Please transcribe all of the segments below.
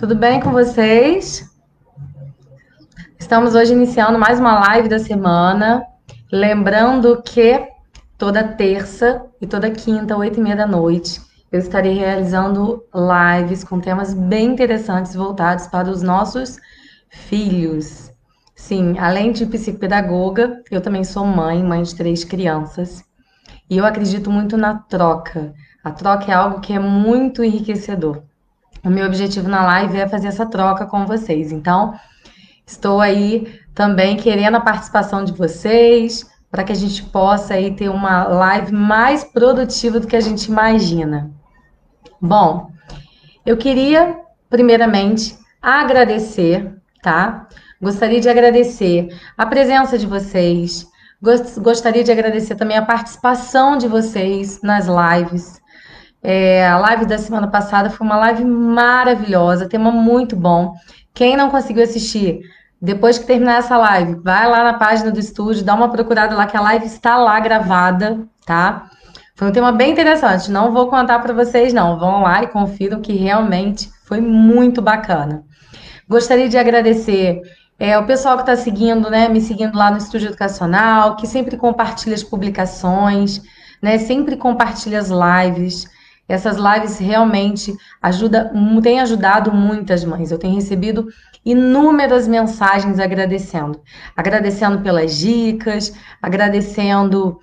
Tudo bem com vocês? Estamos hoje iniciando mais uma live da semana. Lembrando que toda terça e toda quinta, 8h30 da noite, eu estarei realizando lives com temas bem interessantes voltados para os nossos filhos. Sim, além de psicopedagoga, eu também sou mãe de 3 crianças. E eu acredito muito na troca. A troca é algo que é muito enriquecedor. O meu objetivo na live é fazer essa troca com vocês. Então, estou aí também querendo a participação de vocês para que a gente possa aí ter uma live mais produtiva do que a gente imagina. Bom, eu queria primeiramente agradecer, tá? Gostaria de agradecer a presença de vocês. Gostaria de agradecer também a participação de vocês nas lives. A live da semana passada foi uma live maravilhosa, tema muito bom. Quem não conseguiu assistir, depois que terminar essa live, vai lá na página do estúdio, dá uma procurada lá, que a live está lá gravada, tá? Foi um tema bem interessante. Não vou contar para vocês, não. Vão lá e confiram que realmente foi muito bacana. Gostaria de agradecer o pessoal que está seguindo, né? Me seguindo lá no Estúdio Educacional, que sempre compartilha as publicações, né? Sempre compartilha as lives. Essas lives realmente têm ajudado muitas mães. Eu tenho recebido inúmeras mensagens agradecendo. Agradecendo pelas dicas, agradecendo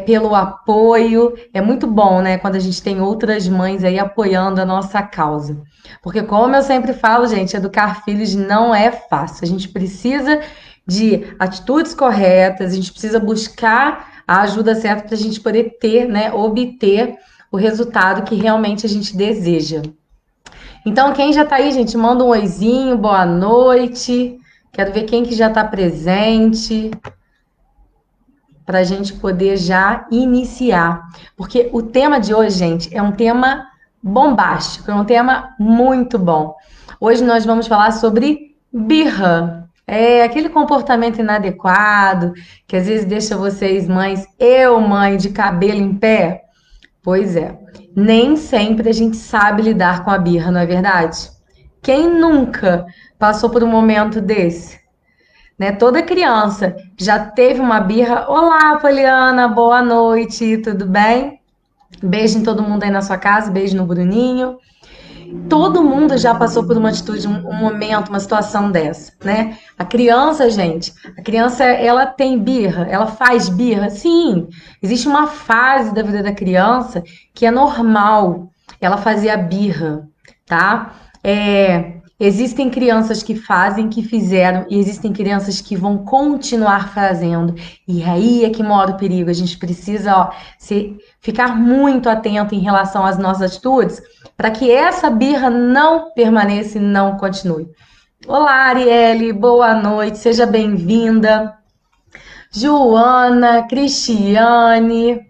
pelo apoio. É muito bom, né? Quando a gente tem outras mães aí apoiando a nossa causa. Porque, como eu sempre falo, gente, educar filhos não é fácil. A gente precisa de atitudes corretas, a gente precisa buscar a ajuda certa para a gente poder ter, né, obter o resultado que realmente a gente deseja. Então, quem já tá aí, gente, manda um oizinho, boa noite. Quero ver quem que já tá presente para a gente poder já iniciar. Porque o tema de hoje, gente, é um tema bombástico, é um tema muito bom. Hoje nós vamos falar sobre birra. É aquele comportamento inadequado que às vezes deixa vocês, mães, mãe, de cabelo em pé. Pois é, nem sempre a gente sabe lidar com a birra, não é verdade? Quem nunca passou por um momento desse? Né? Toda criança já teve uma birra. Olá, Poliana, boa noite, tudo bem? Beijo em todo mundo aí na sua casa, beijo no Bruninho. Todo mundo já passou por uma atitude, um momento, uma situação dessa, né? A criança, gente, a criança, ela tem birra, ela faz birra, sim. Existe uma fase da vida da criança que é normal ela fazer a birra, tá? Existem crianças que fazem, que fizeram, e existem crianças que vão continuar fazendo. E aí é que mora o perigo. A gente precisa, ficar muito atento em relação às nossas atitudes, para que essa birra não permaneça e não continue. Olá, Arielle, boa noite, seja bem-vinda. Joana, Cristiane,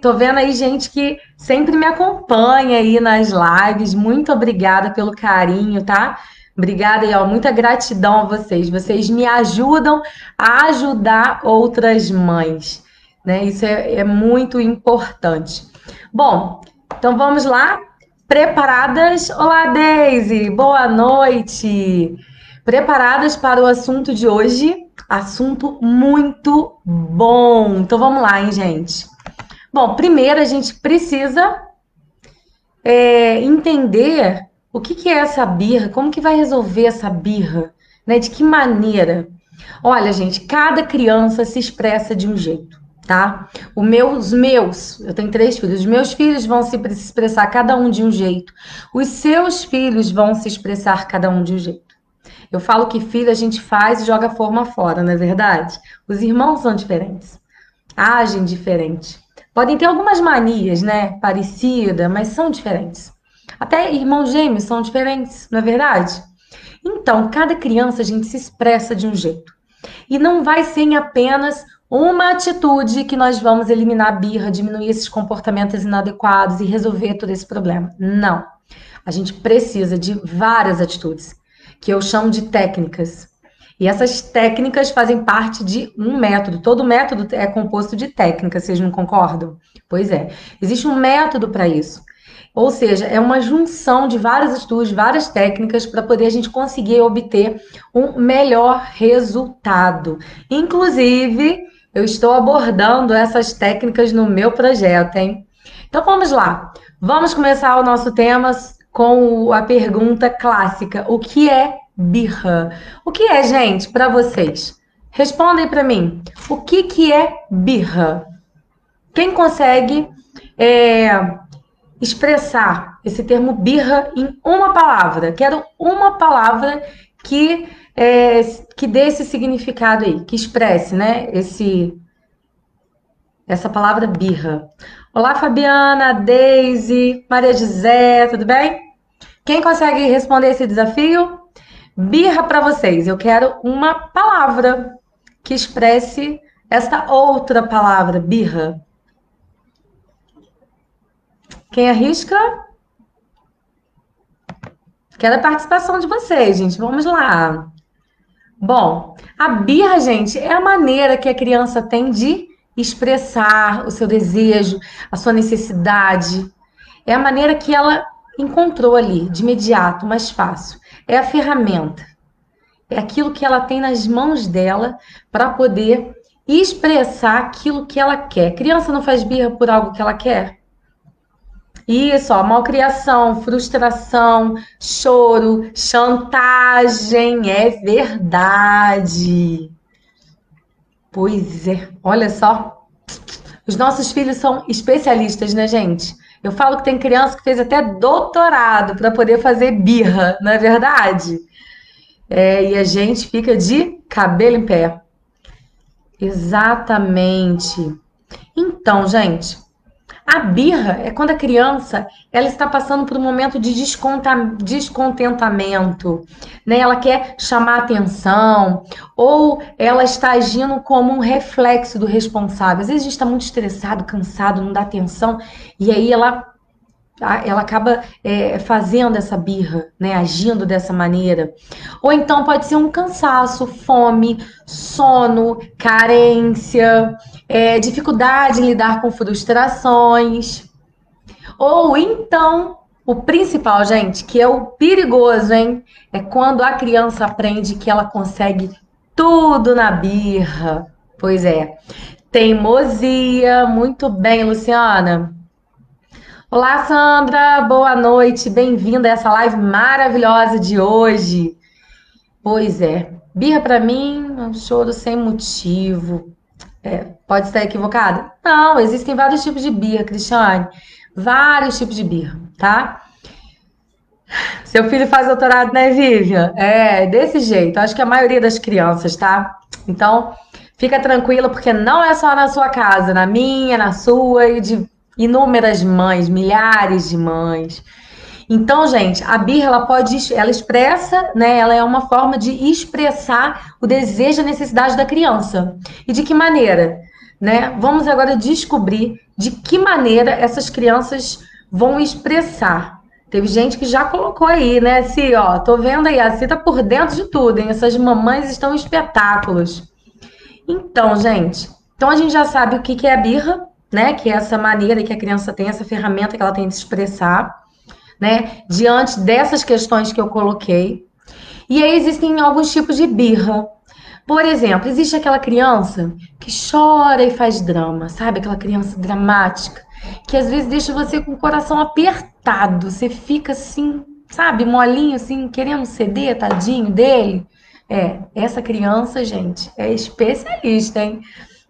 tô vendo aí gente que sempre me acompanha aí nas lives. Muito obrigada pelo carinho, tá? Obrigada e muita gratidão a vocês. Vocês me ajudam a ajudar outras mães, né? Isso é muito importante. Bom, então vamos lá. Preparadas? Olá, Deise. Boa noite. Preparadas para o assunto de hoje? Assunto muito bom. Então vamos lá, hein, gente? Bom, primeiro a gente precisa entender o que é essa birra, como que vai resolver essa birra, né? De que maneira? Olha, gente, cada criança se expressa de um jeito, tá? Eu tenho 3 filhos, os meus filhos vão se expressar cada um de um jeito, os seus filhos vão se expressar cada um de um jeito. Eu falo que filho a gente faz e joga a forma fora, não é verdade? Os irmãos são diferentes, agem diferente. Podem ter algumas manias, né? Parecida, mas são diferentes. Até irmãos gêmeos são diferentes, não é verdade? Então, cada criança a gente se expressa de um jeito. E não vai ser em apenas uma atitude que nós vamos eliminar a birra, diminuir esses comportamentos inadequados e resolver todo esse problema. Não. A gente precisa de várias atitudes, que eu chamo de técnicas. E essas técnicas fazem parte de um método. Todo método é composto de técnicas, vocês não concordam? Pois é. Existe um método para isso. Ou seja, é uma junção de vários estudos, várias técnicas para poder a gente conseguir obter um melhor resultado. Inclusive, eu estou abordando essas técnicas no meu projeto, hein? Então vamos lá. Vamos começar o nosso tema com a pergunta clássica: o que é birra? O que é, gente, para vocês? Respondem para mim. O que é birra? Quem consegue expressar esse termo birra em uma palavra? Quero uma palavra que que dê esse significado aí, que expresse, né? Essa palavra birra. Olá, Fabiana, Deise, Maria José, tudo bem? Quem consegue responder esse desafio? Birra para vocês. Eu quero uma palavra que expresse essa outra palavra, birra. Quem arrisca? Quero a participação de vocês, gente. Vamos lá. Bom, a birra, gente, é a maneira que a criança tem de expressar o seu desejo, a sua necessidade. É a maneira que ela encontrou ali, de imediato, mais fácil. É a ferramenta. É aquilo que ela tem nas mãos dela para poder expressar aquilo que ela quer. Criança não faz birra por algo que ela quer? Isso, ó, malcriação, frustração, choro, chantagem, é verdade. Pois é, olha só. Os nossos filhos são especialistas, né, gente? Eu falo que tem criança que fez até doutorado para poder fazer birra, não é verdade? E a gente fica de cabelo em pé. Exatamente. Então, gente, a birra é quando a criança ela está passando por um momento de descontentamento, né? Ela quer chamar atenção ou ela está agindo como um reflexo do responsável. Às vezes a gente está muito estressado, cansado, não dá atenção e aí ela acaba fazendo essa birra, né? Agindo dessa maneira. Ou então pode ser um cansaço, fome, sono, carência, dificuldade em lidar com frustrações. Ou então, o principal, gente, que é o perigoso, hein? É quando a criança aprende que ela consegue tudo na birra. Pois é. Teimosia. Muito bem, Luciana. Olá, Sandra, boa noite, bem-vinda a essa live maravilhosa de hoje. Pois é, birra pra mim é um choro sem motivo. Pode estar equivocada? Não, existem vários tipos de birra, Cristiane. Vários tipos de birra, tá? Seu filho faz doutorado, né, Vivian? É, desse jeito. Acho que a maioria das crianças, tá? Então, fica tranquila, porque não é só na sua casa, na minha, na sua e de inúmeras mães, milhares de mães. Então, gente, a birra ela expressa, né? Ela é uma forma de expressar o desejo e a necessidade da criança. E de que maneira, né? Vamos agora descobrir de que maneira essas crianças vão expressar. Teve gente que já colocou aí, né? Si, ó, tô vendo aí, a Si tá por dentro de tudo, hein? Essas mamães estão espetáculos. Então, gente, então a gente já sabe o que que é a birra, né? Que é essa maneira que a criança tem, essa ferramenta que ela tem de se expressar, né? Diante dessas questões que eu coloquei. E aí existem alguns tipos de birra. Por exemplo, existe aquela criança que chora e faz drama, sabe? Aquela criança dramática, que às vezes deixa você com o coração apertado. Você fica assim, sabe, molinho, assim, querendo ceder, tadinho dele. Essa criança, gente, é especialista, hein?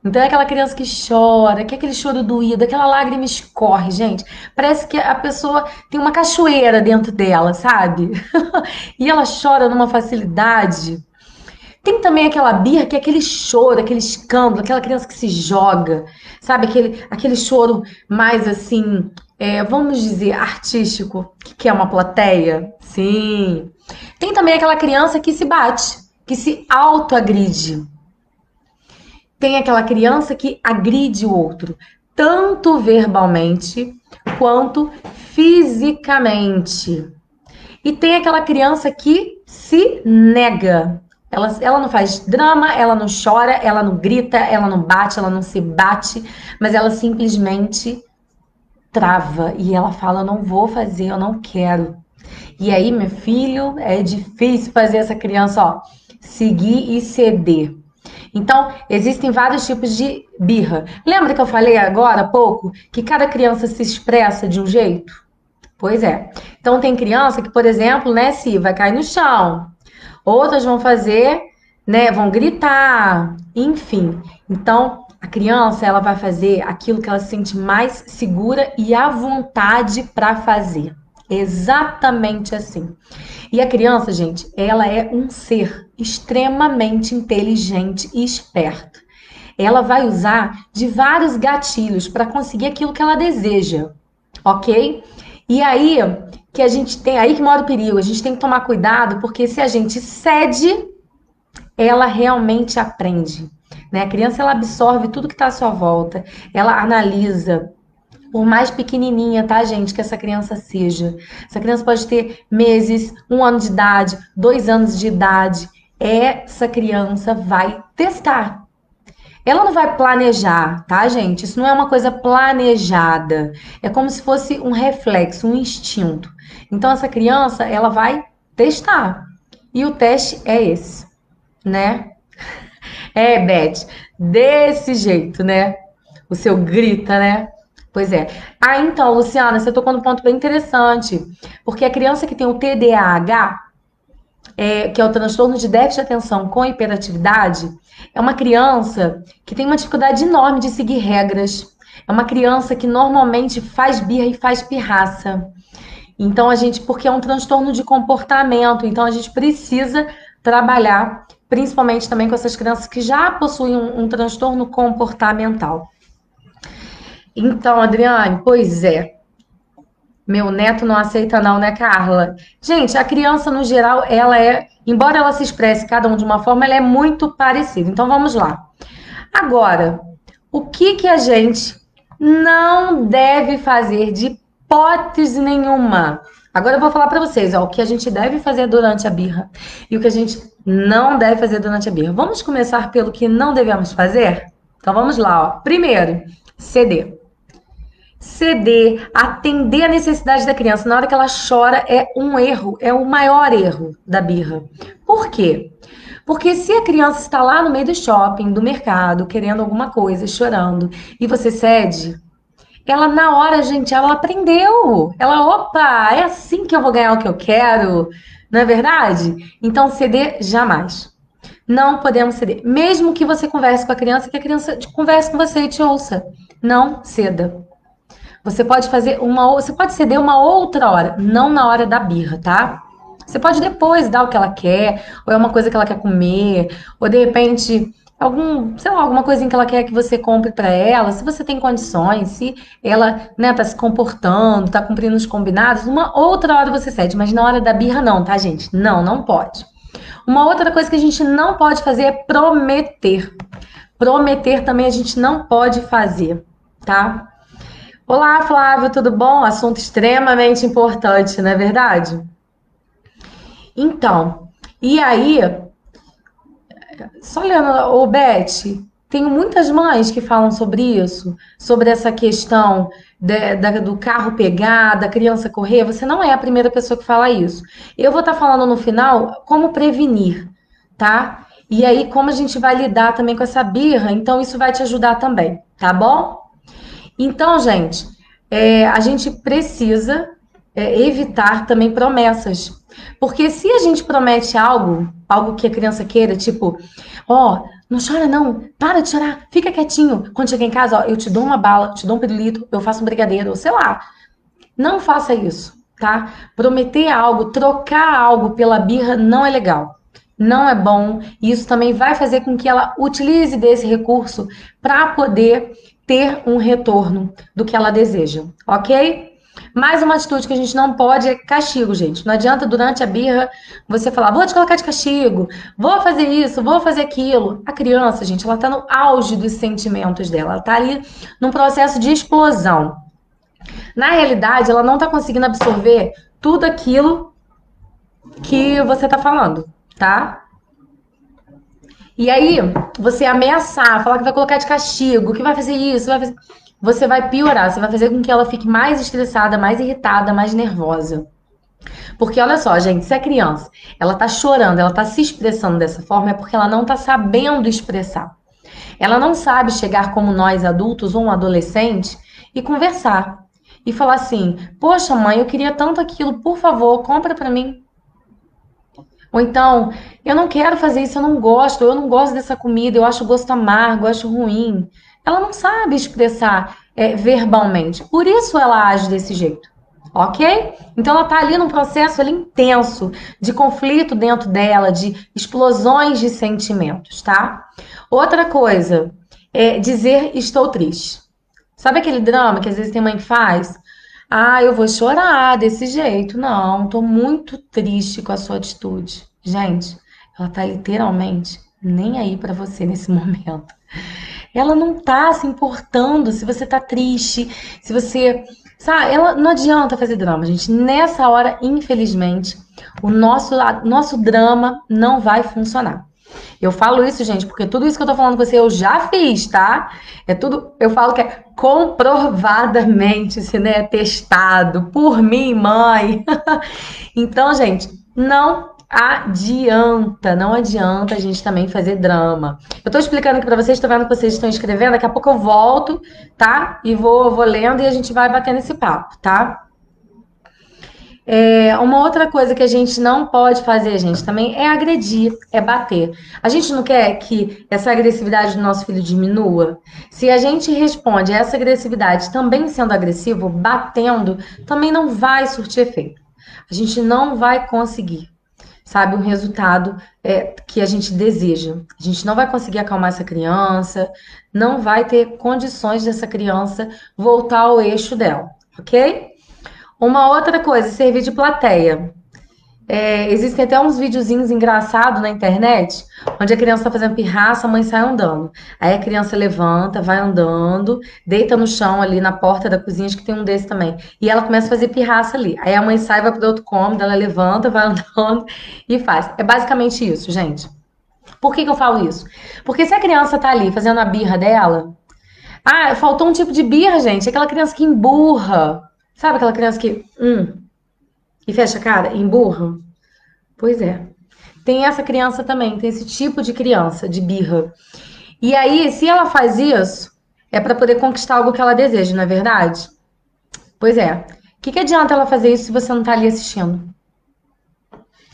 Então é aquela criança que chora, que é aquele choro doído, aquela lágrima escorre, gente. Parece que a pessoa tem uma cachoeira dentro dela, sabe? E ela chora numa facilidade. Tem também aquela birra que é aquele choro, aquele escândalo, aquela criança que se joga, sabe? Aquele choro mais assim, vamos dizer, artístico, que quer uma plateia. Sim. Tem também aquela criança que se bate, que se autoagride. Tem aquela criança que agride o outro, tanto verbalmente quanto fisicamente. E tem aquela criança que se nega. Ela não faz drama, ela não chora, ela não grita, ela não bate, ela não se bate, mas ela simplesmente trava e ela fala: eu não vou fazer, eu não quero. E aí, meu filho, é difícil fazer essa criança, ó, seguir e ceder. Então, existem vários tipos de birra. Lembra que eu falei agora há pouco que cada criança se expressa de um jeito? Pois é. Então, tem criança que, por exemplo, né, se vai cair no chão. Outras vão fazer, né, vão gritar, enfim. Então, a criança, ela vai fazer aquilo que ela se sente mais segura e à vontade para fazer. Exatamente assim. E a criança, gente, ela é um ser extremamente inteligente e esperto. Ela vai usar de vários gatilhos para conseguir aquilo que ela deseja, ok? E aí que a gente tem, aí que mora o perigo. A gente tem que tomar cuidado, porque se a gente cede, ela realmente aprende. Né? A criança ela absorve tudo que está à sua volta, ela analisa. Por mais pequenininha, tá, gente, que essa criança seja. Essa criança pode ter meses, 1 ano de idade, 2 anos de idade. Essa criança vai testar. Ela não vai planejar, tá, gente? Isso não é uma coisa planejada. É como se fosse um reflexo, um instinto. Então, essa criança, ela vai testar. E o teste é esse, né? É, Beth, desse jeito, né? O seu grita, né? Pois é. Ah, então, Luciana, você tocou num ponto bem interessante. Porque a criança que tem o TDAH, que é o transtorno de déficit de atenção com hiperatividade, é uma criança que tem uma dificuldade enorme de seguir regras. É uma criança que normalmente faz birra e faz pirraça. Então, porque é um transtorno de comportamento, então a gente precisa trabalhar, principalmente também com essas crianças que já possuem um transtorno comportamental. Então, Adriane, pois é. Meu neto não aceita não, né, Carla? Gente, a criança, no geral, embora ela se expresse cada um de uma forma, ela é muito parecida. Então, vamos lá. Agora, o que a gente não deve fazer de hipótese nenhuma? Agora eu vou falar para vocês, ó, o que a gente deve fazer durante a birra e o que a gente não deve fazer durante a birra. Vamos começar pelo que não devemos fazer? Então, vamos lá, ó. Primeiro, ceder. Ceder, atender a necessidade da criança na hora que ela chora é um erro, é o maior erro da birra. Por quê? Porque se a criança está lá no meio do shopping, do mercado, querendo alguma coisa, chorando, e você cede, ela na hora, gente, ela aprendeu. Ela, opa, é assim que eu vou ganhar o que eu quero, não é verdade? Então, ceder jamais. Não podemos ceder. Mesmo que você converse com a criança, que a criança converse com você e te ouça. Não ceda. Você pode ceder uma outra hora, não na hora da birra, tá? Você pode depois dar o que ela quer, ou é uma coisa que ela quer comer, ou de repente alguma coisinha que ela quer que você compre para ela, se você tem condições, se ela, né, tá se comportando, tá cumprindo os combinados, uma outra hora você cede, mas na hora da birra não, tá, gente? Não, não pode. Uma outra coisa que a gente não pode fazer é prometer. Prometer também a gente não pode fazer, tá? Olá, Flávio, tudo bom? Assunto extremamente importante, não é verdade? Então, e aí, só olhando, ô Beth, tenho muitas mães que falam sobre isso, sobre essa questão do carro pegar, da criança correr. Você não é a primeira pessoa que fala isso. Eu vou estar falando no final como prevenir, tá? E aí, como a gente vai lidar também com essa birra, então isso vai te ajudar também, tá bom? Então, gente, a gente precisa evitar também promessas. Porque se a gente promete algo que a criança queira, tipo, ó, não chora não, para de chorar, fica quietinho. Quando chegar em casa, ó, eu te dou uma bala, te dou um pirulito, eu faço um brigadeiro, ou sei lá. Não faça isso, tá? Prometer algo, trocar algo pela birra não é legal. Não é bom. E isso também vai fazer com que ela utilize desse recurso para poder ter um retorno do que ela deseja, ok? Mais uma atitude que a gente não pode é castigo, gente. Não adianta durante a birra você falar, vou te colocar de castigo, vou fazer isso, vou fazer aquilo. A criança, gente, ela tá no auge dos sentimentos dela, ela tá ali num processo de explosão. Na realidade, ela não tá conseguindo absorver tudo aquilo que você tá falando, tá? E aí, você ameaçar, falar que vai colocar de castigo, que vai fazer isso, vai fazer... você vai piorar, você vai fazer com que ela fique mais estressada, mais irritada, mais nervosa. Porque olha só, gente, se a criança, ela tá chorando, ela tá se expressando dessa forma, é porque ela não tá sabendo expressar. Ela não sabe chegar como nós adultos ou um adolescente e conversar. E falar assim: "Poxa, mãe, eu queria tanto aquilo, por favor, compra pra mim". Ou então, eu não quero fazer isso, eu não gosto dessa comida, eu acho o gosto amargo, eu acho ruim. Ela não sabe expressar verbalmente, por isso ela age desse jeito, ok? Então ela tá ali num processo ali intenso de conflito dentro dela, de explosões de sentimentos, tá? Outra coisa é dizer estou triste. Sabe aquele drama que às vezes tem mãe que faz? Ah, eu vou chorar desse jeito. Não, tô muito triste com a sua atitude. Gente, ela tá literalmente nem aí pra você nesse momento. Ela não tá se importando se você tá triste, se você. Sabe, ela não adianta fazer drama, gente. Nessa hora, infelizmente, o nosso drama não vai funcionar. Eu falo isso, gente, porque tudo isso que eu tô falando com você eu já fiz, tá? É tudo, eu falo que é comprovadamente, se não é testado por mim, mãe. Então, gente, não adianta a gente também fazer drama. Eu tô explicando aqui pra vocês, tô vendo que vocês estão escrevendo, daqui a pouco eu volto, tá? E vou lendo e a gente vai batendo esse papo, tá? Uma outra coisa que a gente não pode fazer, gente, também é agredir, é bater. A gente não quer que essa agressividade do nosso filho diminua. Se a gente responde a essa agressividade também sendo agressivo, batendo, também não vai surtir efeito. A gente não vai conseguir, sabe, um resultado que a gente deseja. A gente não vai conseguir acalmar essa criança, não vai ter condições dessa criança voltar ao eixo dela, ok? Uma outra coisa, servir de plateia. Existem até uns videozinhos engraçados na internet, onde a criança está fazendo pirraça, a mãe sai andando. Aí a criança levanta, vai andando, deita no chão ali na porta da cozinha, acho que tem um desse também. E ela começa a fazer pirraça ali. Aí a mãe sai, vai para outro cômodo, ela levanta, vai andando e faz. É basicamente isso, gente. Por que que eu falo isso? Porque se a criança tá ali fazendo a birra dela, faltou um tipo de birra, gente. Aquela criança que emburra. Sabe aquela criança que fecha a cara, emburra? Pois é. Tem essa criança também, tem esse tipo de criança, de birra. E aí, se ela faz isso, é para poder conquistar algo que ela deseja, não é verdade? Pois é. O que que adianta ela fazer isso se você não tá ali assistindo?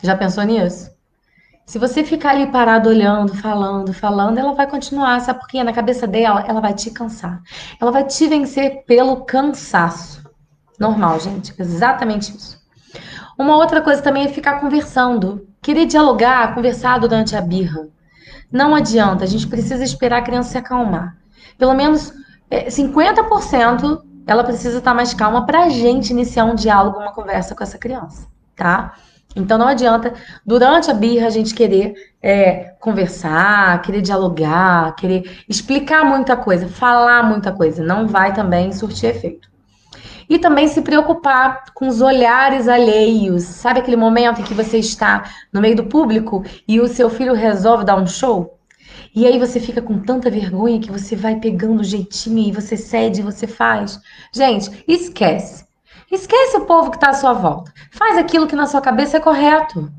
Já pensou nisso? Se você ficar ali parado olhando, falando, falando, ela vai continuar, sabe por quê? Na cabeça dela, ela vai te cansar. Ela vai te vencer pelo cansaço. Normal, gente. Exatamente isso. Uma outra coisa também é ficar conversando. Querer dialogar, conversar durante a birra. Não adianta, a gente precisa esperar a criança se acalmar. Pelo menos 50% ela precisa estar mais calma para a gente iniciar um diálogo, uma conversa com essa criança, tá? Então não adianta, durante a birra, a gente querer conversar, querer dialogar, querer explicar muita coisa, falar muita coisa. Não vai também surtir efeito. E também se preocupar com os olhares alheios. Sabe aquele momento em que você está no meio do público e o seu filho resolve dar um show? E aí você fica com tanta vergonha que você vai pegando o jeitinho e você cede, você faz. Gente, esquece. Esquece o povo que está à sua volta. Faz aquilo que na sua cabeça é correto.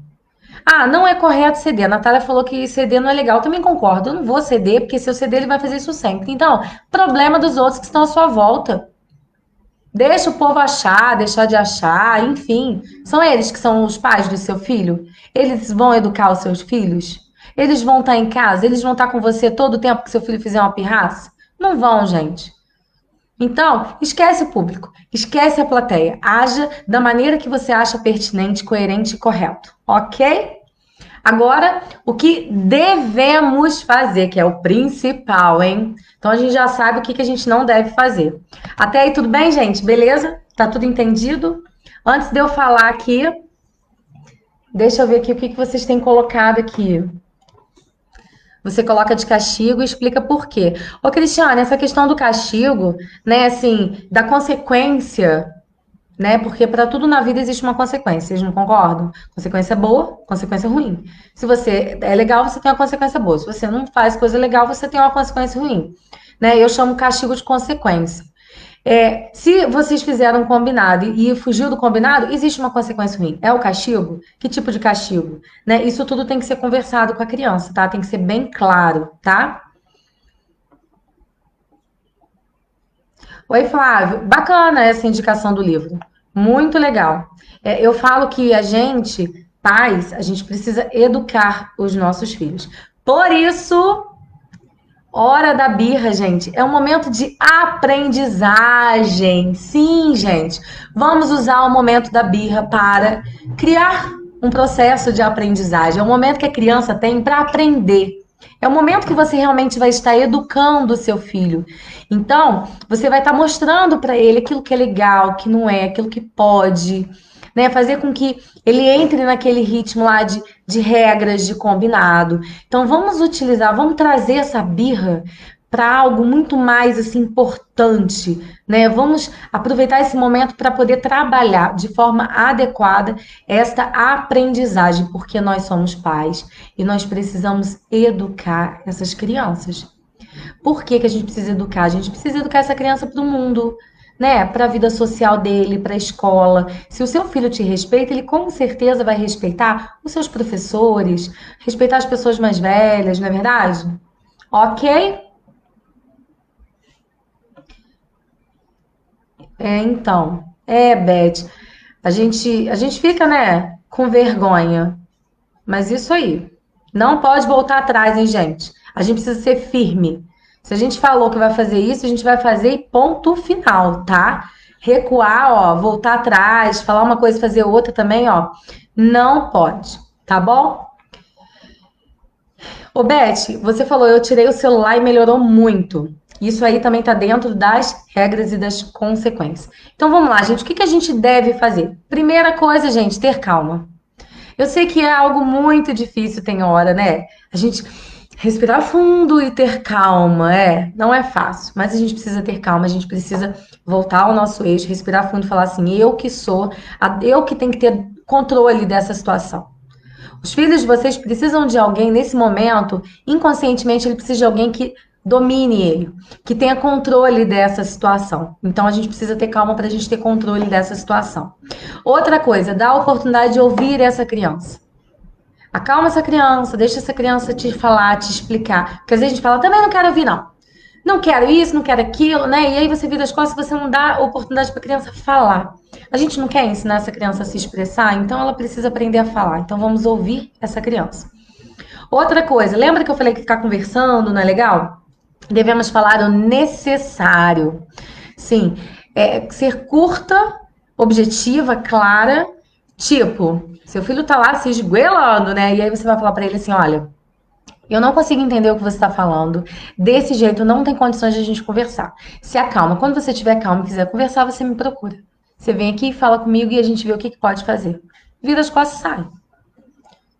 Ah, não é correto ceder. A Natália falou que ceder não é legal. Eu também concordo. Eu não vou ceder, porque se eu ceder, ele vai fazer isso sempre. Então, problema dos outros que estão à sua volta. Deixa o povo achar, deixar de achar, enfim. São eles que são os pais do seu filho? Eles vão educar os seus filhos? Eles vão estar em casa? Eles vão estar com você todo o tempo que seu filho fizer uma pirraça? Não vão, gente. Então, esquece o público, esquece a plateia. Haja da maneira que você acha pertinente, coerente e correto, ok? Agora, o que devemos fazer, que é o principal, hein? Então a gente já sabe o que a gente não deve fazer. Até aí, tudo bem, gente? Beleza? Tá tudo entendido? Antes de eu falar aqui, deixa eu ver aqui o que vocês têm colocado aqui. Você coloca de castigo e explica por quê. Ô, Cristiane, essa questão do castigo, né, assim, da consequência, né? Porque para tudo na vida existe uma consequência, vocês não concordam? Consequência boa, consequência ruim. Se você é legal, você tem uma consequência boa. Se você não faz coisa legal, você tem uma consequência ruim, né? Eu chamo castigo de consequência. Se vocês fizeram um combinado e fugiu do combinado, existe uma consequência ruim. É o castigo? Que tipo de castigo? Né? Isso tudo tem que ser conversado com a criança, tá? Tem que ser bem claro, tá? Oi, Flávio. Bacana essa indicação do livro. Muito legal. Eu falo que a gente, pais, a gente precisa educar os nossos filhos. Por isso, hora da birra, gente, é um momento de aprendizagem. Sim, gente. Vamos usar o momento da birra para criar um processo de aprendizagem. É o momento que a criança tem para aprender. É o momento que você realmente vai estar educando o seu filho. Então, você vai estar mostrando para ele aquilo que é legal, que não é, aquilo que pode, né? Fazer com que ele entre naquele ritmo lá de regras, de combinado. Então, vamos utilizar, vamos trazer essa birra para algo muito mais assim importante, né? Vamos aproveitar esse momento para poder trabalhar de forma adequada esta aprendizagem, porque nós somos pais e nós precisamos educar essas crianças. Por que que a gente precisa educar? A gente precisa educar essa criança para o mundo, né? Para a vida social dele, para a escola. Se o seu filho te respeita, ele com certeza vai respeitar os seus professores, respeitar as pessoas mais velhas, não é verdade? Ok? Beth, a gente fica, né, com vergonha, mas isso aí, não pode voltar atrás, hein, gente? A gente precisa ser firme. Se a gente falou que vai fazer isso, a gente vai fazer e ponto final, tá? Recuar, ó, voltar atrás, falar uma coisa e fazer outra também, ó, não pode, tá bom? Ô, Beth, você falou, eu tirei o celular e melhorou muito. Isso aí também tá dentro das regras e das consequências. Então vamos lá, gente. O que que a gente deve fazer? Primeira coisa, gente, ter calma. Eu sei que é algo muito difícil, tem hora, né? A gente respirar fundo e ter calma, não é fácil, mas a gente precisa ter calma, a gente precisa voltar ao nosso eixo, respirar fundo e falar assim: eu que sou, eu que tenho que ter controle dessa situação. Os filhos de vocês precisam de alguém nesse momento, inconscientemente, ele precisa de alguém que domine ele, que tenha controle dessa situação. Então a gente precisa ter calma para a gente ter controle dessa situação. Outra coisa, dá a oportunidade de ouvir essa criança. Acalma essa criança, deixa essa criança te falar, te explicar. Porque às vezes a gente fala, também não quero ouvir, não. Não quero isso, não quero aquilo, né? E aí você vira as costas e você não dá oportunidade para a criança falar. A gente não quer ensinar essa criança a se expressar, então ela precisa aprender a falar. Então vamos ouvir essa criança. Outra coisa, lembra que eu falei que ficar conversando não é legal? Devemos falar o necessário. Sim, ser curta, objetiva, clara. Tipo, seu filho tá lá se esguelando, né? E aí você vai falar pra ele assim: olha, eu não consigo entender o que você está falando. Desse jeito não tem condições de a gente conversar. Se acalma. Quando você tiver calma e quiser conversar, você me procura. Você vem aqui e fala comigo e a gente vê o que que pode fazer. Vira as costas e sai,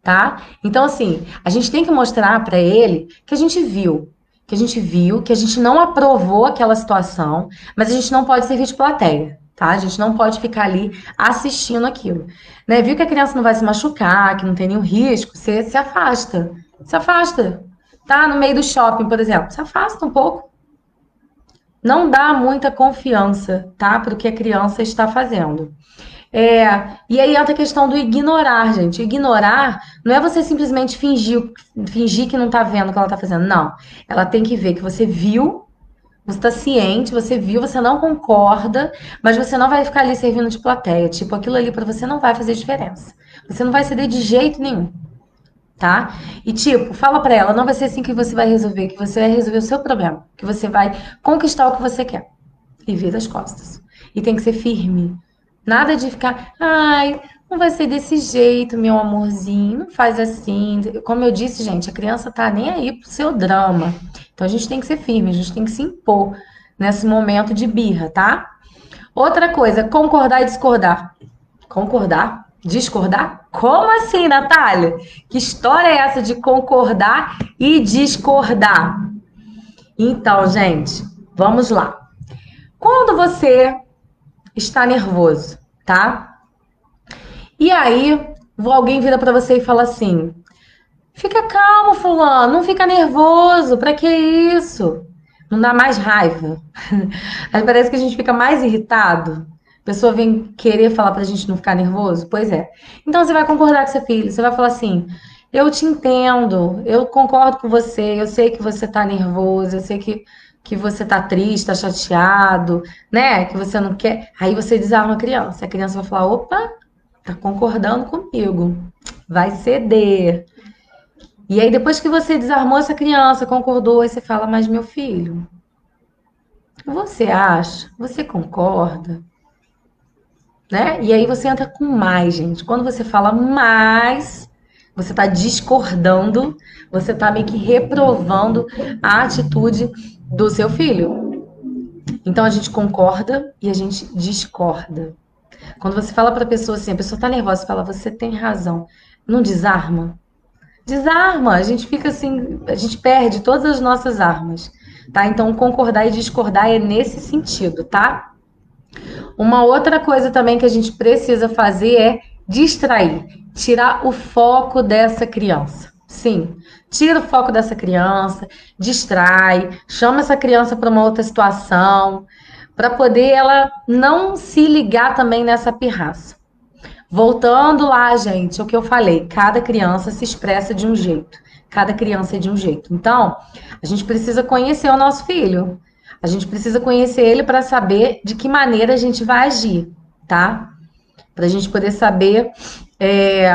tá? Então, assim, a gente tem que mostrar pra ele que a gente viu. Que a gente viu, que a gente não aprovou aquela situação, mas a gente não pode servir de plateia, tá? A gente não pode ficar ali assistindo aquilo. Né? Viu que a criança não vai se machucar, que não tem nenhum risco, você se afasta. Se afasta. Tá no meio do shopping, por exemplo. Se afasta um pouco. Não dá muita confiança, tá? Para o que a criança está fazendo. E aí entra a questão do ignorar, gente. Ignorar não é você simplesmente fingir que não tá vendo o que ela tá fazendo. Não. Ela tem que ver que você viu, você tá ciente, você viu, você não concorda, mas você não vai ficar ali servindo de plateia. Tipo, aquilo ali para você não vai fazer diferença. Você não vai ceder de jeito nenhum, tá? E tipo, fala pra ela, não vai ser assim que você vai resolver, que você vai resolver o seu problema, que você vai conquistar o que você quer. E vira as costas. E tem que ser firme. Nada de ficar, ai, não vai ser desse jeito, meu amorzinho, não faz assim. Como eu disse, gente, a criança tá nem aí pro seu drama. Então a gente tem que ser firme, a gente tem que se impor nesse momento de birra, tá? Outra coisa, concordar e discordar. Concordar? Discordar? Como assim, Natália? Que história é essa de concordar e discordar? Então, gente, vamos lá. Quando você está nervoso, tá? E aí, alguém vira para você e fala assim: fica calmo, fulano, não fica nervoso, pra que isso? Não dá mais raiva. Aí parece que a gente fica mais irritado. A pessoa vem querer falar pra gente não ficar nervoso? Pois é. Então você vai concordar com seu filho, você vai falar assim: eu te entendo, eu concordo com você, eu sei que você tá nervoso, eu sei que você tá triste, tá chateado, né? Que você não quer. Aí você desarma a criança. A criança vai falar: opa, tá concordando comigo, vai ceder. E aí, depois que você desarmou essa criança, concordou, aí você fala: mas meu filho, você acha? Você concorda? Né? E aí você entra com mais, gente. Quando você fala mais, você está discordando, você está meio que reprovando a atitude do seu filho. Então a gente concorda e a gente discorda. Quando você fala para a pessoa assim, a pessoa está nervosa, você fala: você tem razão. Não desarma? Desarma. A gente fica assim, a gente perde todas as nossas armas, tá? Então concordar e discordar é nesse sentido, tá? Uma outra coisa também que a gente precisa fazer é distrair, tirar o foco dessa criança. Sim, tira o foco dessa criança, distrai, chama essa criança para uma outra situação, para poder ela não se ligar também nessa pirraça. Voltando lá, gente, o que eu falei, cada criança se expressa de um jeito, cada criança é de um jeito. Então, a gente precisa conhecer o nosso filho. A gente precisa conhecer ele para saber de que maneira a gente vai agir, tá? Para a gente poder saber, é,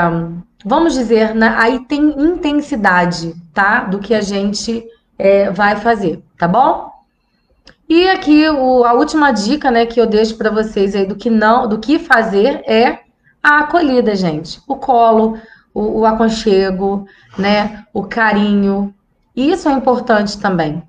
vamos dizer, né, aí tem intensidade, tá? Do que a gente vai fazer, tá bom? E aqui a última dica, né, que eu deixo para vocês aí do que não, do que fazer é a acolhida, gente. O colo, o aconchego, né, o carinho. Isso é importante também.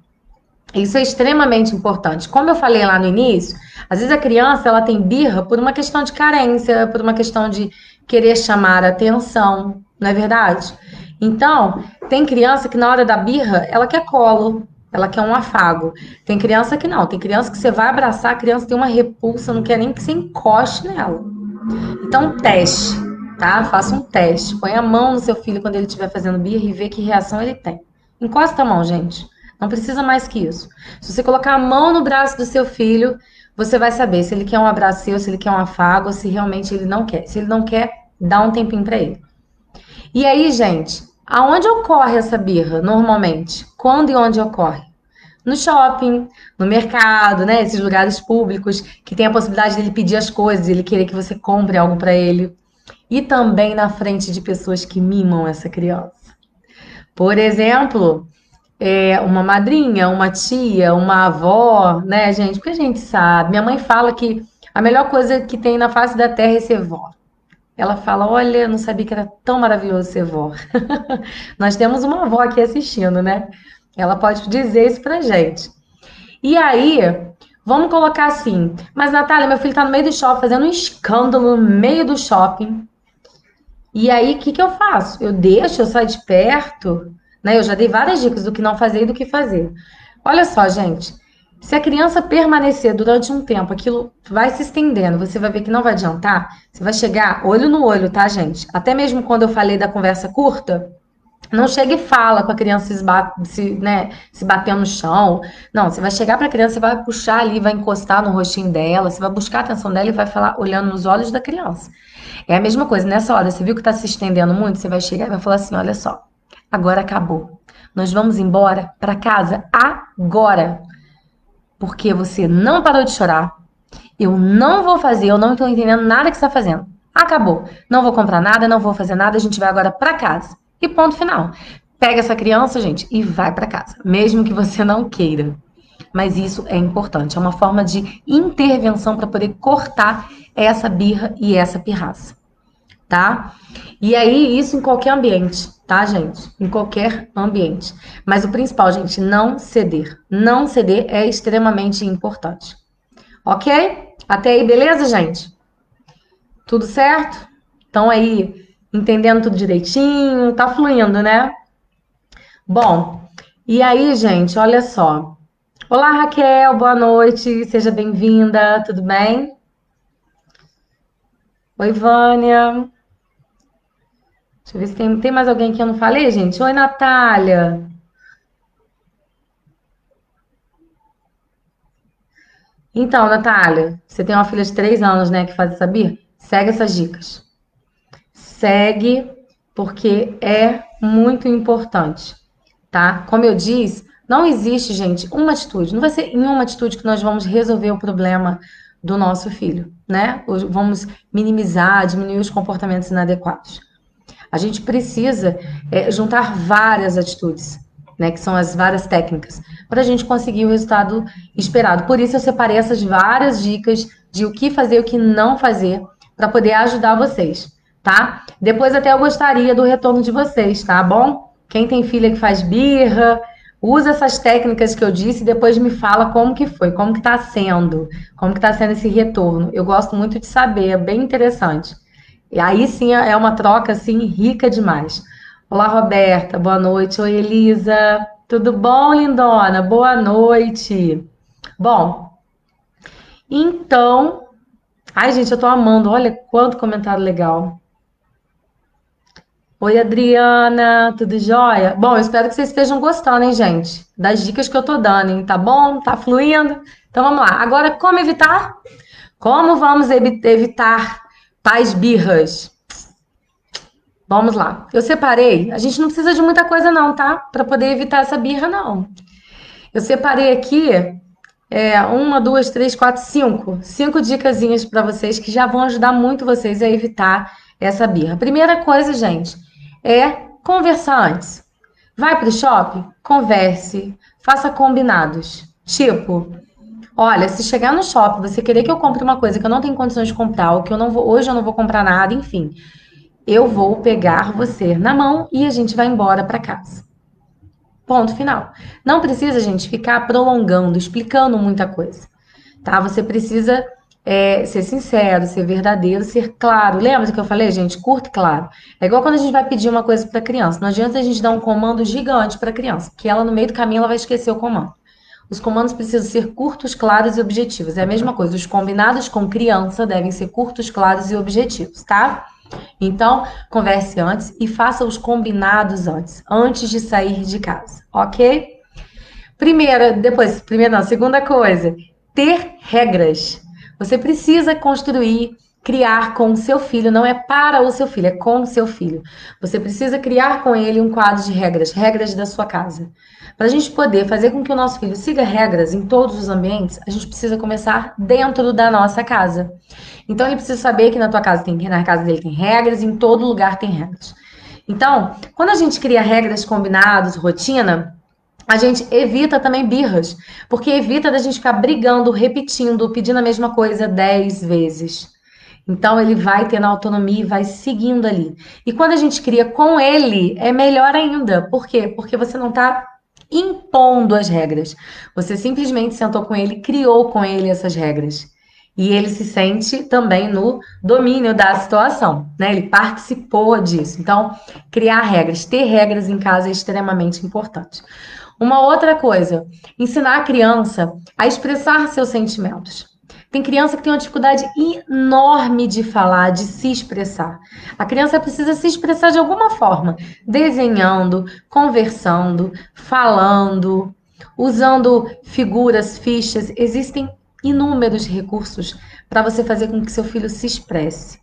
Isso é extremamente importante. Como eu falei lá no início, às vezes a criança ela tem birra por uma questão de carência, por uma questão de querer chamar a atenção, não é verdade? Então, tem criança que na hora da birra, ela quer colo, ela quer um afago. Tem criança que não, tem criança que você vai abraçar, a criança tem uma repulsa, não quer nem que você encoste nela. Então, teste, tá? Faça um teste. Põe a mão no seu filho quando ele estiver fazendo birra e vê que reação ele tem. Encosta a mão, gente. Não precisa mais que isso. Se você colocar a mão no braço do seu filho, você vai saber se ele quer um abraço seu, se ele quer um afago, ou se realmente ele não quer. Se ele não quer, dá um tempinho para ele. E aí, gente, aonde ocorre essa birra normalmente? Quando e onde ocorre? No shopping, no mercado, né? Esses lugares públicos que tem a possibilidade dele pedir as coisas, ele querer que você compre algo para ele. E também na frente de pessoas que mimam essa criança. Por exemplo, uma madrinha, uma tia, uma avó, né, gente? Porque a gente sabe. Minha mãe fala que a melhor coisa que tem na face da terra é ser vó. Ela fala: olha, não sabia que era tão maravilhoso ser vó. Nós temos uma avó aqui assistindo, né? Ela pode dizer isso pra gente. E aí, vamos colocar assim: mas Natália, meu filho tá no meio do shopping fazendo um escândalo no meio do shopping. E aí, o que que eu faço? Eu deixo, eu saio de perto, né? Eu já dei várias dicas do que não fazer e do que fazer. Olha só, gente. Se a criança permanecer durante um tempo, aquilo vai se estendendo, você vai ver que não vai adiantar. Você vai chegar olho no olho, tá, gente? Até mesmo quando eu falei da conversa curta, não chega e fala com a criança se batendo no chão. Não, você vai chegar para a criança, você vai puxar ali, vai encostar no rostinho dela, você vai buscar a atenção dela e vai falar olhando nos olhos da criança. É a mesma coisa, nessa hora, você viu que está se estendendo muito, você vai chegar e vai falar assim: olha só, agora acabou. Nós vamos embora para casa agora, porque você não parou de chorar. Eu não vou fazer, eu não estou entendendo nada que você está fazendo. Acabou. Não vou comprar nada, não vou fazer nada, a gente vai agora para casa. E ponto final. Pega essa criança, gente, e vai para casa, mesmo que você não queira. Mas isso é importante, é uma forma de intervenção para poder cortar essa birra e essa pirraça, tá? E aí, isso em qualquer ambiente, tá, gente? Em qualquer ambiente. Mas o principal, gente, não ceder. Não ceder é extremamente importante. Ok? Até aí, beleza, gente? Tudo certo? Estão aí entendendo tudo direitinho? Tá fluindo, né? Bom, e aí, gente, olha só. Olá, Raquel, boa noite, seja bem-vinda, tudo bem? Oi, Vânia. Deixa eu ver se tem mais alguém que eu não falei, gente. Oi, Natália. Então, Natália, você tem uma filha de 3 anos, né, que faz essa birra? Segue essas dicas. Segue, porque é muito importante, tá? Como eu disse, não existe, gente, uma atitude. Não vai ser em uma atitude que nós vamos resolver o problema do nosso filho, né? Vamos minimizar, diminuir os comportamentos inadequados. A gente precisa juntar várias atitudes, né, que são as várias técnicas, para a gente conseguir o resultado esperado. Por isso eu separei essas várias dicas de o que fazer e o que não fazer para poder ajudar vocês, tá? Depois até eu gostaria do retorno de vocês, tá bom? Quem tem filha que faz birra, usa essas técnicas que eu disse e depois me fala como que foi, como que tá sendo esse retorno. Eu gosto muito de saber, é bem interessante. E aí sim é uma troca assim rica demais. Olá, Roberta, boa noite. Oi, Elisa. Tudo bom, lindona? Boa noite. Bom, então, ai, gente, eu tô amando. Olha quanto comentário legal. Oi, Adriana, tudo jóia? Bom, eu espero que vocês estejam gostando, hein, gente? Das dicas que eu tô dando, hein? Tá bom? Tá fluindo? Então vamos lá. Agora, como evitar? Como vamos evitar tais birras? Vamos lá. Eu separei. A gente não precisa de muita coisa, não, tá? Para poder evitar essa birra, não. Eu separei aqui uma, duas, três, quatro, cinco. Cinco dicasinhas para vocês que já vão ajudar muito vocês a evitar essa birra. Primeira coisa, gente, é conversar antes. Vai pro shopping? Converse. Faça combinados. Tipo, olha, se chegar no shopping, você querer que eu compre uma coisa que eu não tenho condições de comprar, ou que eu não vou, hoje eu não vou comprar nada, enfim. Eu vou pegar você na mão e a gente vai embora para casa. Ponto final. Não precisa, gente, ficar prolongando, explicando muita coisa, tá? Você precisa ser sincero, ser verdadeiro, ser claro. Lembra do que eu falei, gente? Curto e claro. É igual quando a gente vai pedir uma coisa para criança. Não adianta a gente dar um comando gigante para criança, porque ela no meio do caminho ela vai esquecer o comando. Os comandos precisam ser curtos, claros e objetivos. É a mesma coisa. Os combinados com criança devem ser curtos, claros e objetivos, tá? Então, converse antes e faça os combinados antes de sair de casa, ok? Primeira não, segunda coisa, ter regras. Você precisa construir, criar com o seu filho, não é para o seu filho, é com o seu filho. Você precisa criar com ele um quadro de regras, regras da sua casa. Para a gente poder fazer com que o nosso filho siga regras em todos os ambientes, a gente precisa começar dentro da nossa casa. Então ele precisa saber que na casa dele tem regras, em todo lugar tem regras. Então, quando a gente cria regras, combinados, rotina, a gente evita também birras, porque evita da gente ficar brigando, repetindo, pedindo a mesma coisa 10 vezes. Então ele vai tendo autonomia e vai seguindo ali. E quando a gente cria com ele, é melhor ainda. Por quê? Porque você não está impondo as regras. Você simplesmente sentou com ele, criou com ele essas regras. E ele se sente também no domínio da situação, né? Ele participou disso. Então, criar regras, ter regras em casa é extremamente importante. Uma outra coisa, ensinar a criança a expressar seus sentimentos. Tem criança que tem uma dificuldade enorme de falar, de se expressar. A criança precisa se expressar de alguma forma, desenhando, conversando, falando, usando figuras, fichas. Existem inúmeros recursos para você fazer com que seu filho se expresse,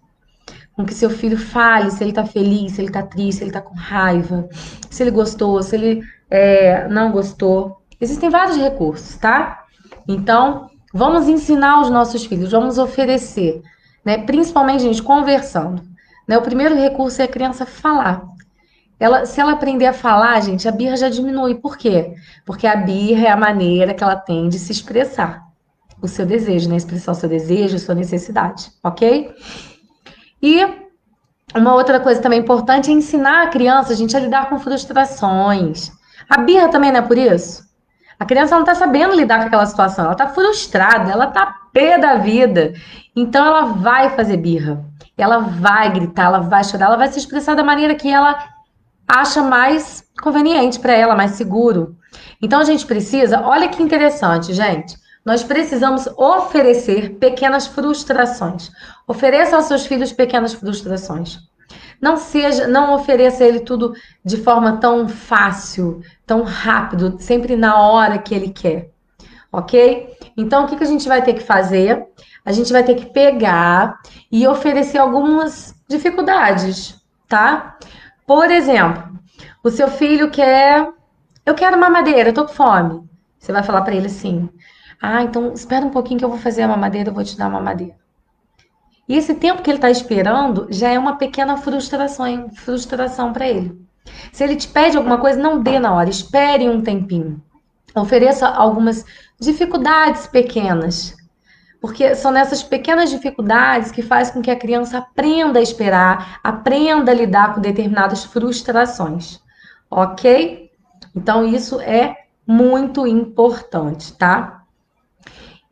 com que seu filho fale se ele está feliz, se ele está triste, se ele está com raiva, se ele gostou, se ele não gostou. Existem vários recursos, tá? Então, vamos ensinar os nossos filhos, vamos oferecer, né? Principalmente, gente, conversando. Né? O primeiro recurso é a criança falar. Se ela aprender a falar, gente, a birra já diminui. Por quê? Porque a birra é a maneira que ela tem de se expressar o seu desejo, né? Expressar o seu desejo, a sua necessidade, ok? E uma outra coisa também importante é ensinar a criança, gente, a lidar com frustrações. A birra também não é por isso? A criança não está sabendo lidar com aquela situação, ela está frustrada, ela está pé da vida. Então ela vai fazer birra, ela vai gritar, ela vai chorar, ela vai se expressar da maneira que ela acha mais conveniente para ela, mais seguro. Então a gente precisa, olha que interessante, gente. Nós precisamos oferecer pequenas frustrações. Ofereça aos seus filhos pequenas frustrações. Não ofereça ele tudo de forma tão fácil, tão rápido, sempre na hora que ele quer, ok? Então, o que que a gente vai ter que fazer? A gente vai ter que pegar e oferecer algumas dificuldades, tá? Por exemplo, o seu filho quer, eu quero mamadeira, eu tô com fome. Você vai falar pra ele assim: "Ah, então espera um pouquinho que eu vou fazer a mamadeira, eu vou te dar a mamadeira". E esse tempo que ele está esperando já é uma pequena frustração para ele. Se ele te pede alguma coisa, não dê na hora, espere um tempinho. Ofereça algumas dificuldades pequenas, porque são nessas pequenas dificuldades que faz com que a criança aprenda a esperar, aprenda a lidar com determinadas frustrações, ok? Então isso é muito importante, tá?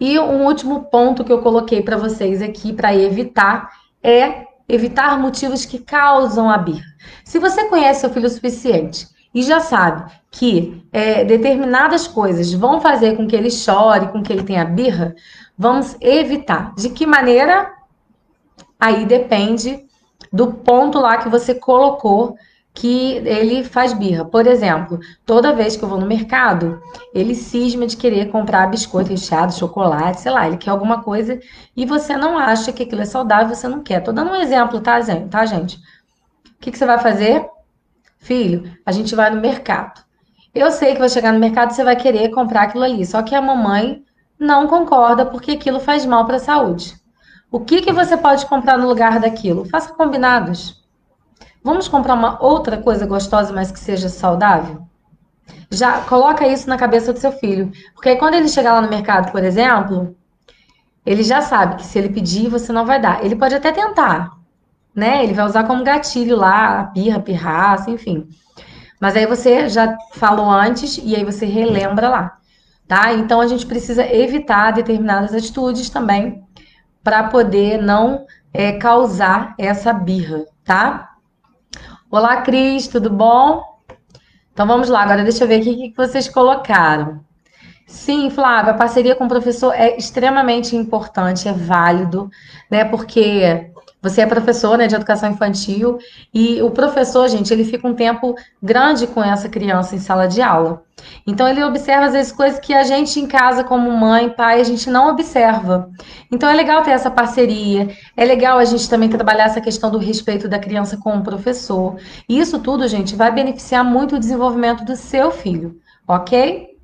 E um último ponto que eu coloquei para vocês aqui para evitar é evitar motivos que causam a birra. Se você conhece seu filho o suficiente e já sabe que determinadas coisas vão fazer com que ele chore, com que ele tenha birra, vamos evitar. De que maneira? Aí depende do ponto lá que você colocou que ele faz birra. Por exemplo, toda vez que eu vou no mercado, ele cisma de querer comprar biscoito recheado, chocolate, sei lá, ele quer alguma coisa e você não acha que aquilo é saudável, você não quer. Tô dando um exemplo, tá, gente? O que que você vai fazer? Filho, a gente vai no mercado. Eu sei que vai chegar no mercado e você vai querer comprar aquilo ali, só que a mamãe não concorda porque aquilo faz mal para a saúde. O que que você pode comprar no lugar daquilo? Faça combinados. Vamos comprar uma outra coisa gostosa, mas que seja saudável? Já coloca isso na cabeça do seu filho. Porque aí quando ele chegar lá no mercado, por exemplo, ele já sabe que se ele pedir, você não vai dar. Ele pode até tentar, né? Ele vai usar como gatilho lá, a pirra, pirraça, enfim. Mas aí você já falou antes e aí você relembra lá, tá? Então a gente precisa evitar determinadas atitudes também para poder não causar essa birra, tá? Olá, Cris, tudo bom? Então vamos lá, agora deixa eu ver aqui o que vocês colocaram. Sim, Flávia, a parceria com o professor é extremamente importante, é válido, né? Porque você é professor, né, de educação infantil e o professor, gente, ele fica um tempo grande com essa criança em sala de aula. Então ele observa às vezes coisas que a gente em casa, como mãe, pai, a gente não observa. Então é legal ter essa parceria, é legal a gente também trabalhar essa questão do respeito da criança com o professor. E isso tudo, gente, vai beneficiar muito o desenvolvimento do seu filho, ok?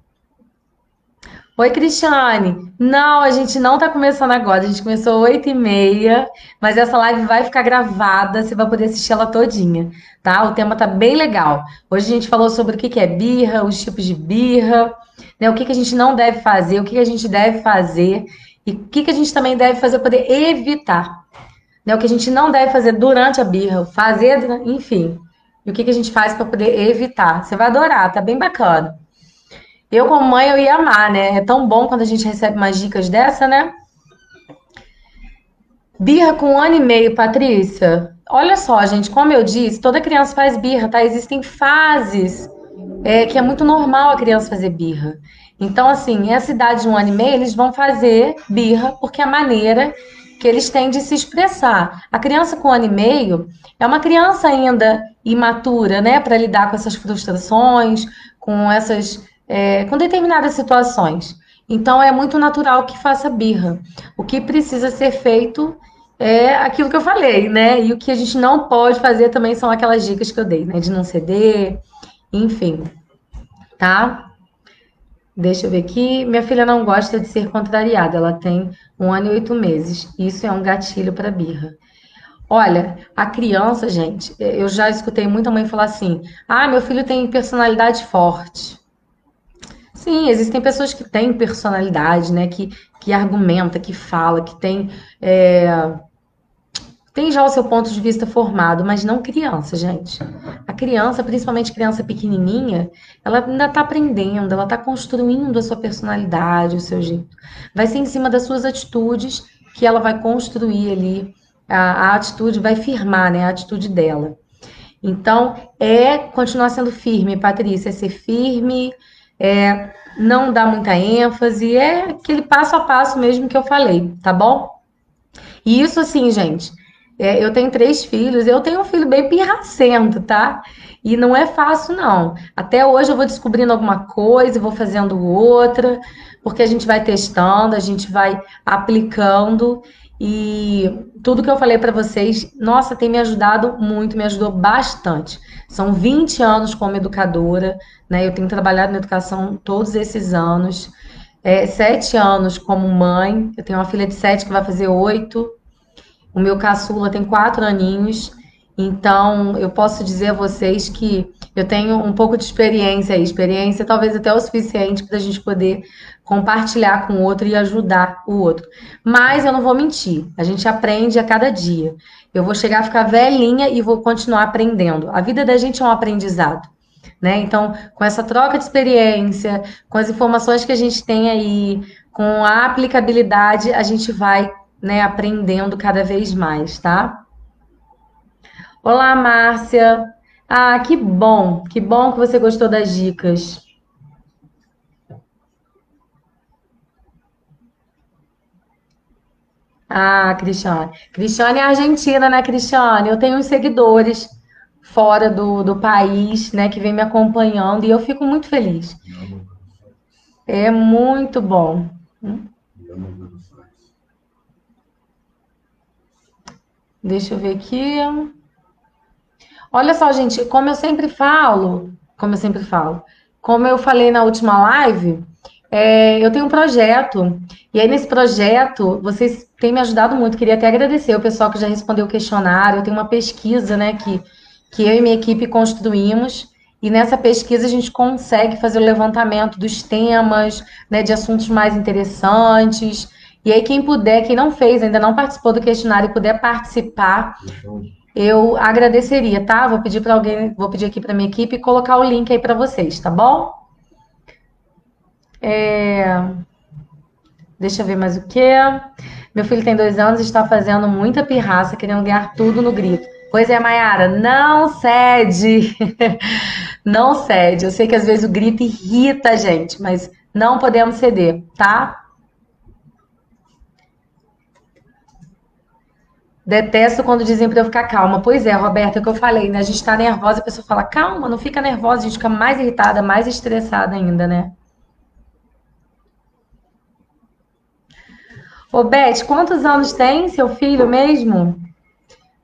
Oi, Cristiane. Não, a gente não tá começando agora. A gente começou 8h30, mas essa live vai ficar gravada. Você vai poder assistir ela todinha, tá? O tema tá bem legal. Hoje a gente falou sobre o que que é birra, os tipos de birra, né? O que que a gente não deve fazer, o que que a gente deve fazer e o que que a gente também deve fazer para poder evitar, né? O que a gente não deve fazer durante a birra, fazer, enfim. E o que que a gente faz para poder evitar. Você vai adorar, tá bem bacana. Eu, como mãe, eu ia amar, né? É tão bom quando a gente recebe umas dicas dessa, né? Birra com 1 ano e meio, Patrícia. Olha só, gente, como eu disse, toda criança faz birra, tá? Existem fases que é muito normal a criança fazer birra. Então, assim, essa idade de 1 ano e meio, eles vão fazer birra porque é a maneira que eles têm de se expressar. A criança com 1 ano e meio é uma criança ainda imatura, né, para lidar com essas frustrações, com determinadas situações. Então, é muito natural que faça birra. O que precisa ser feito é aquilo que eu falei, né? E o que a gente não pode fazer também são aquelas dicas que eu dei, né? De não ceder, enfim, tá? Deixa eu ver aqui. Minha filha não gosta de ser contrariada. Ela tem 1 ano e 8 meses. Isso é um gatilho para birra. Olha, a criança, gente, eu já escutei muita mãe falar assim: ah, meu filho tem personalidade forte. Sim, existem pessoas que têm personalidade, né? Que argumenta, que fala, que tem já o seu ponto de vista formado, mas não criança, gente. A criança, principalmente criança pequenininha, ela ainda está aprendendo, ela está construindo a sua personalidade, o seu jeito. Vai ser em cima das suas atitudes que ela vai construir ali, a atitude vai firmar, né, a atitude dela. Então, continuar sendo firme, Patrícia, é ser firme, não dar muita ênfase, é aquele passo a passo mesmo que eu falei, tá bom? E isso assim, gente, eu tenho 3 filhos, eu tenho um filho bem pirracento, tá? E não é fácil, não. Até hoje eu vou descobrindo alguma coisa, vou fazendo outra, porque a gente vai testando, a gente vai aplicando e tudo que eu falei para vocês, nossa, tem me ajudado muito, me ajudou bastante. São 20 anos como educadora, né? Eu tenho trabalhado na educação todos esses anos. 7 anos como mãe. Eu tenho uma filha de 7 que vai fazer 8. O meu caçula tem 4 aninhos, então eu posso dizer a vocês que eu tenho um pouco de experiência aí, experiência talvez até o suficiente para a gente poder compartilhar com o outro e ajudar o outro. Mas eu não vou mentir, a gente aprende a cada dia. Eu vou chegar a ficar velhinha e vou continuar aprendendo. A vida da gente é um aprendizado. Né? Então, com essa troca de experiência, com as informações que a gente tem aí, com a aplicabilidade, a gente vai, né, aprendendo cada vez mais, tá? Olá, Márcia. Ah, que bom que você gostou das dicas. Ah, Cristiane. Cristiane é argentina, né, Cristiane? Eu tenho uns seguidores fora do país, né, que vem me acompanhando e eu fico muito feliz. É muito bom. Deixa eu ver aqui. Olha só, gente, como eu sempre falo, como eu falei na última live, eu tenho um projeto, e aí nesse projeto vocês têm me ajudado muito. Queria até agradecer o pessoal que já respondeu o questionário. Eu tenho uma pesquisa, né, que eu e minha equipe construímos, e nessa pesquisa a gente consegue fazer o levantamento dos temas, né, de assuntos mais interessantes. E aí, quem puder, quem não fez, ainda não participou do questionário e puder participar, eu agradeceria, tá? Vou pedir para alguém, vou pedir aqui para minha equipe colocar o link aí para vocês, tá bom? Deixa eu ver mais o que. Meu filho tem 2 anos e está fazendo muita pirraça, querendo ganhar tudo no grito. Pois é, Mayara, não cede. Não cede. Eu sei que às vezes o grito irrita a gente, mas não podemos ceder, tá? Detesto quando dizem para eu ficar calma. Pois é, Roberta, é o que eu falei, né? A gente tá nervosa, a pessoa fala, calma, não fica nervosa, a gente fica mais irritada, mais estressada ainda, né? Ô, Beth, quantos anos tem seu filho mesmo?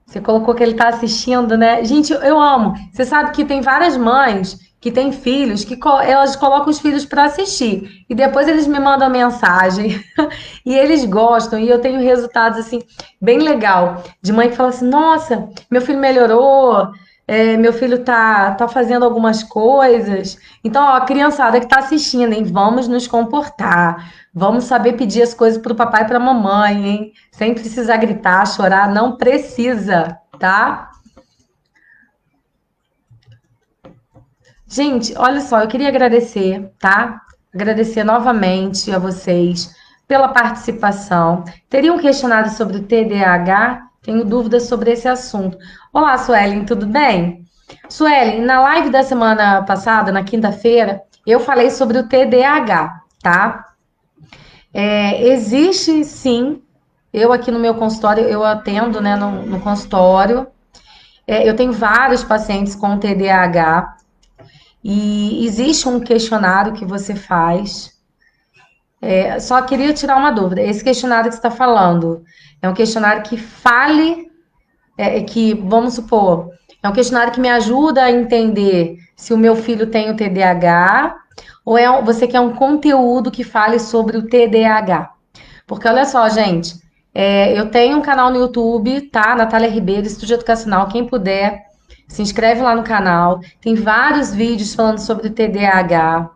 Você colocou que ele tá assistindo, né? Gente, eu amo. Você sabe que tem várias mães que têm filhos que elas colocam os filhos para assistir e depois eles me mandam mensagem e eles gostam e eu tenho resultados assim bem legal de mãe que fala assim: "Nossa, meu filho melhorou, meu filho tá fazendo algumas coisas". Então, ó, a criançada que tá assistindo, hein? Vamos nos comportar. Vamos saber pedir as coisas pro papai e pra mamãe, hein? Sem precisar gritar, chorar, não precisa, tá? Gente, olha só, eu queria agradecer, tá? Agradecer novamente a vocês pela participação. Teria um questionário sobre o TDAH? Tenho dúvidas sobre esse assunto. Olá, Suelen, tudo bem? Suelen, na live da semana passada, na quinta-feira, eu falei sobre o TDAH, tá? Existe sim. Eu aqui no meu consultório, eu atendo, né, no consultório. Eu tenho vários pacientes com TDAH e existe um questionário que você faz. Só queria tirar uma dúvida. Esse questionário que você está falando é um questionário que fale, que, vamos supor, é um questionário que me ajuda a entender se o meu filho tem o TDAH ou você quer um conteúdo que fale sobre o TDAH? Porque olha só, gente, eu tenho um canal no YouTube, tá? Natália Ribeiro, Estúdio Educacional. Quem puder, se inscreve lá no canal. Tem vários vídeos falando sobre o TDAH,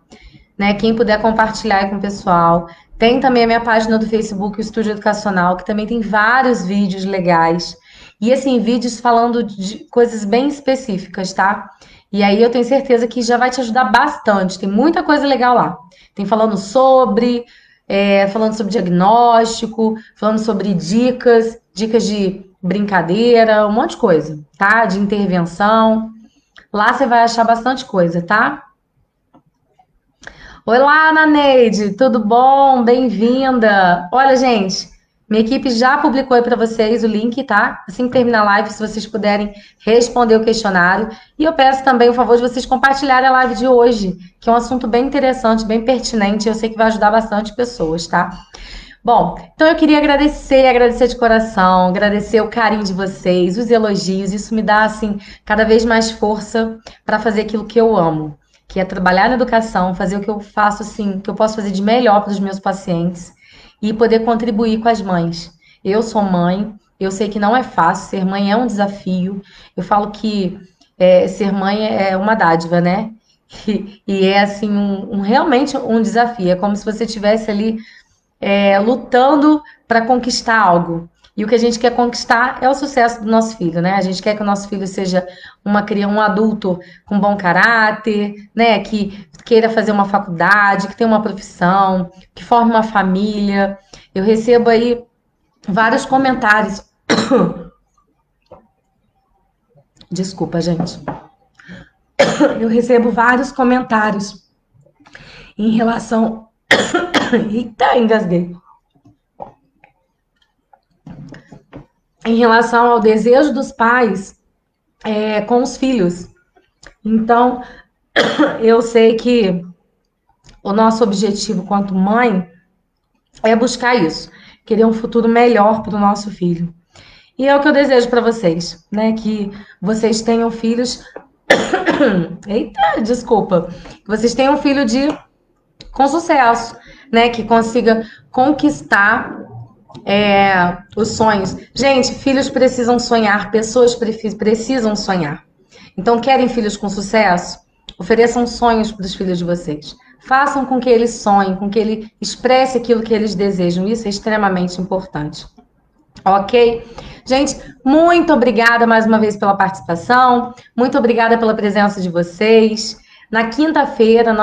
né? Quem puder compartilhar aí com o pessoal. Tem também a minha página do Facebook, o Estúdio Educacional, que também tem vários vídeos legais. E assim, vídeos falando de coisas bem específicas, tá? E aí eu tenho certeza que já vai te ajudar bastante. Tem muita coisa legal lá. Tem falando sobre diagnóstico, falando sobre dicas de brincadeira, um monte de coisa, tá? De intervenção. Lá você vai achar bastante coisa, tá? Olá, Ana Neide, tudo bom? Bem-vinda. Olha, gente, Minha equipe já publicou aí para vocês o link, tá? Assim que terminar a live, se vocês puderem responder o questionário. E eu peço também o favor de vocês compartilharem a live de hoje, que é um assunto bem interessante, bem pertinente. Eu sei que vai ajudar bastante pessoas, tá? Bom, então eu queria agradecer de coração, agradecer o carinho de vocês, os elogios. Isso me dá, assim, cada vez mais força para fazer aquilo que eu amo, que é trabalhar na educação, fazer o que eu faço, assim, o que eu posso fazer de melhor para os meus pacientes e poder contribuir com as mães. Eu sou mãe, eu sei que não é fácil, ser mãe é um desafio. Eu falo que ser mãe é uma dádiva, né? E é assim realmente um desafio. É como se você tivesse ali lutando para conquistar algo. E o que a gente quer conquistar é o sucesso do nosso filho, né? A gente quer que o nosso filho seja um adulto com bom caráter, né? Que queira fazer uma faculdade, que tenha uma profissão, que forme uma família. Eu recebo aí vários comentários. Desculpa, gente. Eu recebo vários comentários em relação. Eita, engasguei. Em relação ao desejo dos pais com os filhos. Então, eu sei que o nosso objetivo quanto mãe é buscar isso, querer um futuro melhor para o nosso filho. E é o que eu desejo para vocês, né? Que vocês tenham filhos. Eita, desculpa. Que vocês tenham um filho com sucesso, né? Que consiga conquistar os sonhos. Gente, filhos precisam sonhar, pessoas precisam sonhar. Então, querem filhos com sucesso? Ofereçam sonhos para os filhos de vocês. Façam com que eles sonhem, com que ele expresse aquilo que eles desejam. Isso é extremamente importante. Ok? Gente, muito obrigada mais uma vez pela participação. Muito obrigada pela presença de vocês. Na quinta-feira,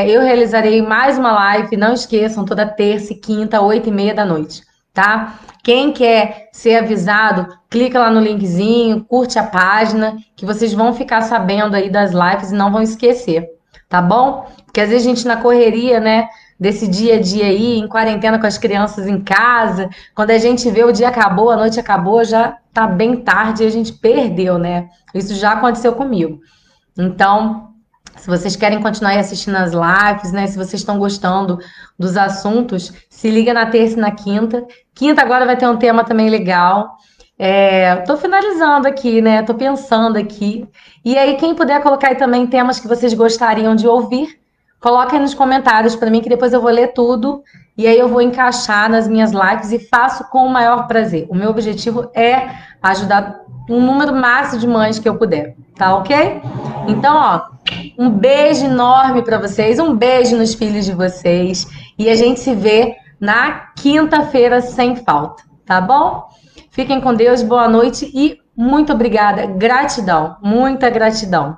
eu realizarei mais uma live. Não esqueçam, toda terça e quinta, 8h30 da noite, tá? Quem quer ser avisado, clica lá no linkzinho, curte a página, que vocês vão ficar sabendo aí das lives e não vão esquecer, tá bom? Porque às vezes a gente na correria, né, desse dia a dia aí, em quarentena com as crianças em casa, quando a gente vê o dia acabou, a noite acabou, já tá bem tarde e a gente perdeu, né? Isso já aconteceu comigo. Então, se vocês querem continuar aí assistindo as lives, né? Se vocês estão gostando dos assuntos, se liga na terça e na quinta. Quinta agora vai ter um tema também legal. Tô finalizando aqui, né? Tô pensando aqui. E aí, quem puder colocar aí também temas que vocês gostariam de ouvir, coloca aí nos comentários para mim, que depois eu vou ler tudo. E aí eu vou encaixar nas minhas lives e faço com o maior prazer. O meu objetivo é ajudar um número máximo de mães que eu puder, tá ok? Então, ó, um beijo enorme para vocês, um beijo nos filhos de vocês e a gente se vê na quinta-feira sem falta, tá bom? Fiquem com Deus, boa noite e muito obrigada, gratidão, muita gratidão.